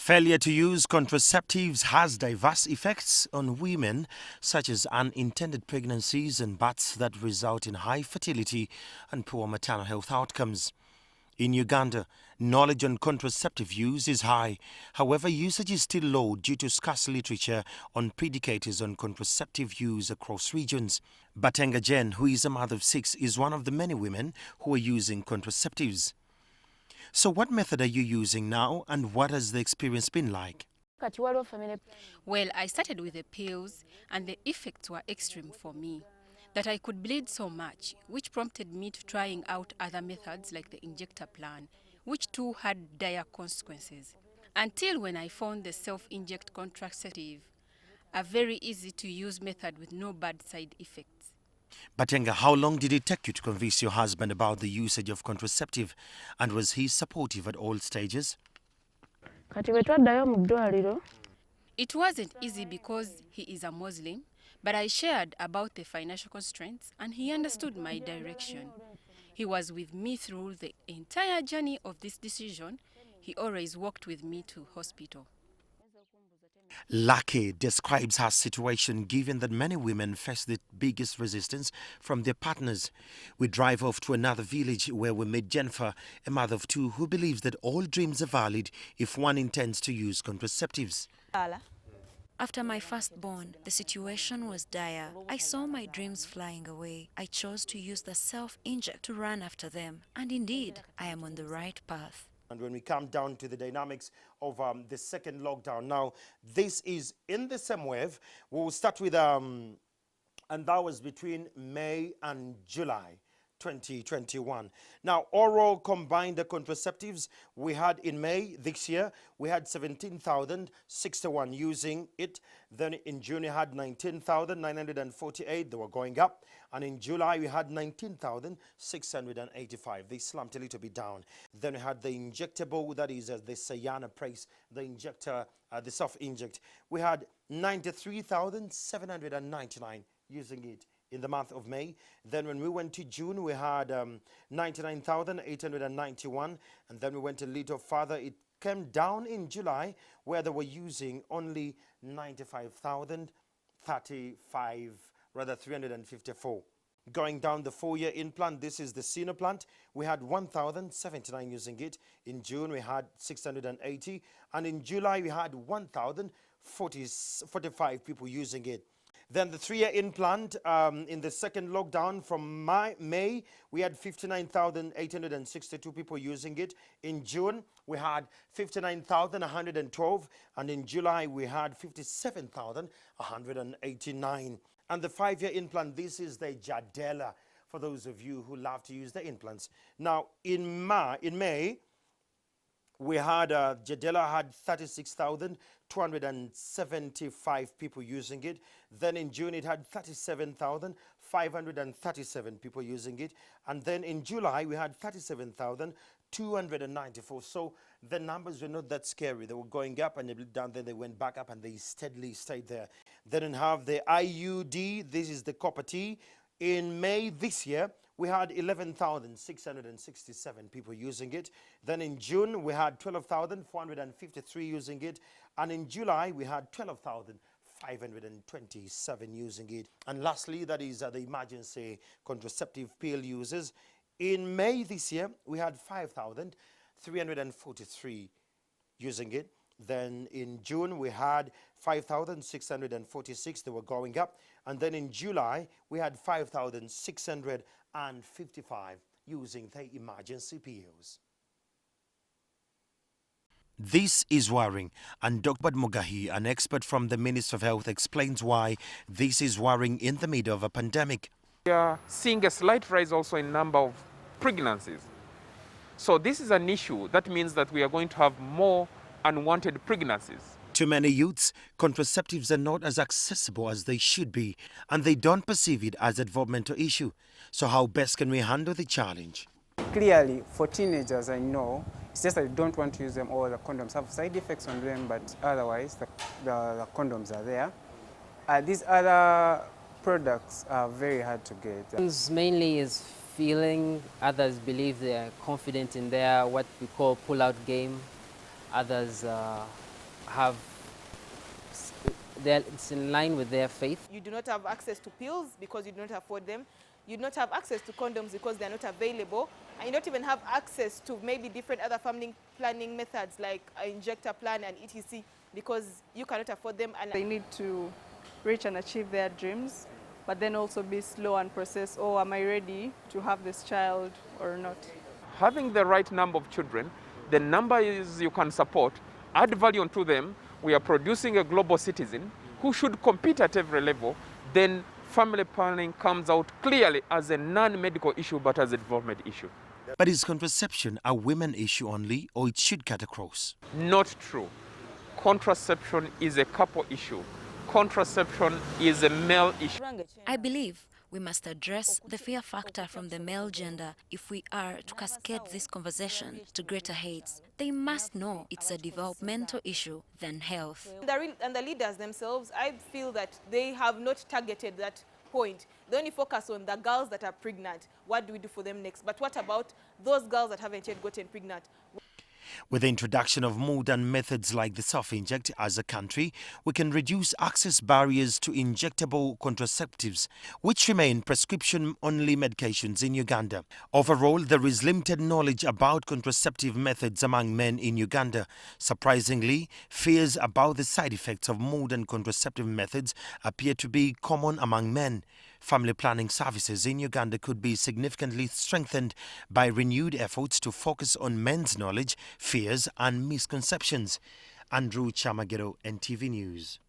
Failure to use contraceptives has diverse effects on women, such as unintended pregnancies and births that result in high fertility and poor maternal health outcomes. In Uganda, knowledge on contraceptive use is high. However, usage is still low due to scarce literature on predicators on contraceptive use across regions. Batenga Jen, who is a mother of 6, is one of the many women who are using contraceptives. So what method are you using now, and what has the experience been like? Well, I started with the pills, and the effects were extreme for me. That I could bleed so much, which prompted me to trying out other methods like the injector plan, which too had dire consequences. Until when I found the self-inject contraceptive, a very easy to use method with no bad side effects. Batenga, how long did it take you to convince your husband about the usage of contraceptive, and was he supportive at all stages? It wasn't easy because he is a Muslim, but I shared about the financial constraints and he understood my direction. He was with me through the entire journey of this decision. He always walked with me to hospital. Lucky describes her situation given that many women face the biggest resistance from their partners. We drive off to another village where we meet Jennifer, a mother of 2 who believes that all dreams are valid if one intends to use contraceptives. After my firstborn, the situation was dire. I saw my dreams flying away. I chose to use the self-inject to run after them. And indeed, I am on the right path. And when we come down to the dynamics of the second lockdown, now this is in the same wave. We'll start with, and that was between May and July 2021. Now, oral combined the contraceptives we had in May this year, we had 17,061 using it. Then in June, we had 19,948. They were going up. And in July, we had 19,685. They slumped a little bit down. Then we had the injectable, that is the Sayana Price, the injector, the self-inject. We had 93,799 using it in the month of May. Then when we went to June, we had 99,891. And then we went a little further. It came down in July, where they were using only 354. Going down the 4-year implant, this is the senior plant. We had 1,079 using it. In June, we had 680. And in July, we had 1,045 people using it. Then the 3-year implant in the second lockdown from May, we had 59,862 people using it. In June, we had 59,112. And in July, we had 57,189. And the 5-year implant, this is the Jadela, for those of you who love to use the implants. Now, in May, we had Jadela had 36,275 people using it. Then in June, it had 37,537 people using it. And then in July, we had 37,294. So the numbers were not that scary. They were going up and a bit down, then they went back up and they steadily stayed there. Then we have the IUD. This is the copper T. In May this year, we had 11,667 people using it. Then in June, we had 12,453 using it. And in July, we had 12,527 using it. And lastly, that is the emergency contraceptive pill users. In May this year, we had 5,343 using it. Then in June, we had 5,646. They were going up. And then in July, we had 5,655 using the emergency pills. This is worrying, and Dr. Mogahi, an expert from the Ministry of Health, explains why this is worrying in the middle of a pandemic. We are seeing a slight rise also in number of pregnancies. So this is an issue. That means that we are going to have more unwanted pregnancies. To many youths, contraceptives are not as accessible as they should be, and they don't perceive it as a developmental issue. So how best can we handle the challenge? Clearly, for teenagers, I know, it's just that I don't want to use them, or the condoms have side effects on them, but otherwise, the condoms are there. These other products are very hard to get. Mainly is feeling. Others believe they are confident in their what we call pull-out game. Others have, it's in line with their faith. You do not have access to pills because you do not afford them. You do not have access to condoms because they are not available. And you don't even have access to maybe different other family planning methods like an injector plan and etc. because you cannot afford them. And they need to reach and achieve their dreams, but then also be slow and process, oh, am I ready to have this child or not? Having the right number of children, the number is you can support, add value onto them, we are producing a global citizen who should compete at every level, then family planning comes out clearly as a non-medical issue but as a development issue. But is contraception a women issue only, or it should cut across? Not true. Contraception is a couple issue. Contraception is a male issue. I believe we must address the fear factor from the male gender if we are to cascade this conversation to greater heights. They must know it's a developmental issue than health. And the leaders themselves, I feel that they have not targeted that point. They only focus on the girls that are pregnant. What do we do for them next? But what about those girls that haven't yet gotten pregnant? With the introduction of modern methods like the self-inject as a country, we can reduce access barriers to injectable contraceptives, which remain prescription-only medications in Uganda. Overall, there is limited knowledge about contraceptive methods among men in Uganda. Surprisingly, fears about the side effects of modern contraceptive methods appear to be common among men. Family planning services in Uganda could be significantly strengthened by renewed efforts to focus on men's knowledge, fears and misconceptions. Andrew Chamagero, NTV News.